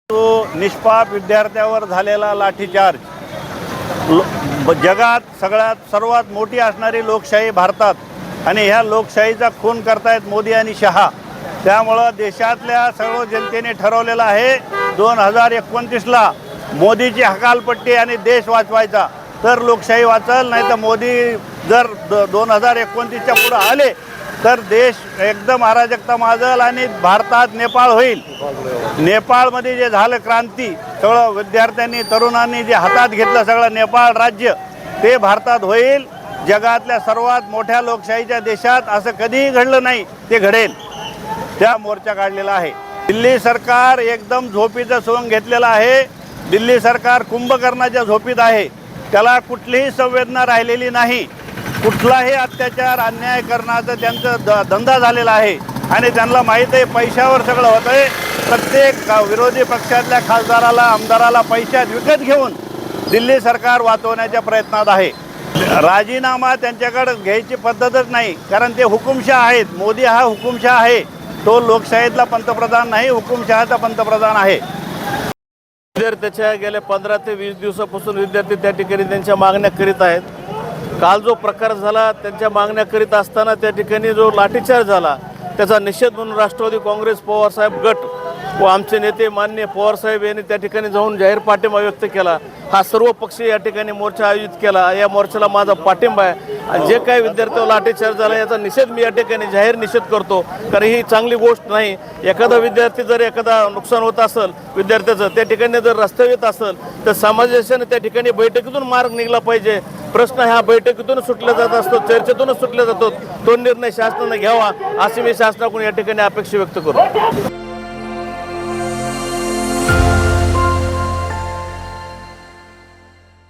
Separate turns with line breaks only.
तो निष्पाप विद्यार्थ्यावर झालेला लाठीचार्ज जगात सर्वात मोठी असणारी लोकशाही भारतात आणि ह्या लोकशाहीचा खून करतायत मोदी आणि शहा। त्यामुळं देशातल्या सर्व जनतेने ठरवलेलं आहे 2029ला मोदीची हकालपट्टी आणि देश वाचवायचा, तर लोकशाही वाचल। नाही तर मोदी जर 2029च्या पुढे आले तर देश एकदम अराजकता माजल आणि भारतात नेपाळ होईल। नेपाळमध्ये जे झालं क्रांती, सगळं विद्यार्थ्यांनी तरुणांनी जे हातात घेतलं सगळं नेपाळ राज्य, ते भारतात होईल। जगातल्या सर्वात मोठ्या लोकशाहीच्या देशात असं कधीही घडलं नाही, ते घडेल। त्या मोर्चा काढलेला आहे। दिल्ली सरकार एकदम झोपीचं सोंग घेतलेलं आहे। दिल्ली सरकार कुंभकर्णाच्या झोपीत आहे। त्याला कुठलीही संवेदना राहिलेली नाही। कुठलाही अत्याचार अन्याय करण्याचा त्यांचा धंदा झालेला आहे आणि त्यांना माहीत आहे पैशावर सगळं होतं आहे। प्रत्येक विरोधी पक्षातल्या खासदाराला आमदाराला पैशात विकत घेऊन दिल्ली सरकार वाचवण्याच्या प्रयत्नात आहे। राजीनामा त्यांच्याकडे घ्यायची पद्धतच नाही, कारण ते हुकुमशाह आहेत। मोदी हा हुकुमशाह आहे, तो लोकशाहीतला पंतप्रधान नाही, हुकुमशहाचा पंतप्रधान आहे।
विद्यार्थ्याच्या गेल्या 15 ते 20 दिवसापासून विद्यार्थी त्या ठिकाणी त्यांच्या मागण्या करीत आहेत। काल जो प्रकार झाला त्यांच्या मागण्या करीत असताना त्या ठिकाणी जो लाठीचार्ज झाला त्याचा निषेध म्हणून राष्ट्रवादी काँग्रेस पवारसाहेब गट व आमचे नेते माननीय पवारसाहेब यांनी त्या ठिकाणी जाऊन जाहीर पाठिंबा व्यक्त केला। हा सर्व पक्ष या ठिकाणी मोर्चा आयोजित केला। या मोर्चाला माझा पाठिंबा आहे आणि जे काही विद्यार्थ्यावर लाठीचार्ज झाला याचा निषेध मी या ठिकाणी जाहीर निषेध करतो, कारण ही चांगली गोष्ट नाही। एखादा विद्यार्थी जर एखादा नुकसान होत असेल विद्यार्थ्याचं, त्या ठिकाणी जर रस्त्यावर येत असेल तर समाजाने त्या ठिकाणी बैठकीतून मार्ग निघला पाहिजे। प्रश्न ह्या बैठकीतून सुटला जात असतो, चर्चेतूनच सुटला जातो। तो निर्णय शासनाने घ्यावा अशी मी शासनाकडून या ठिकाणी अपेक्षा व्यक्त करतो।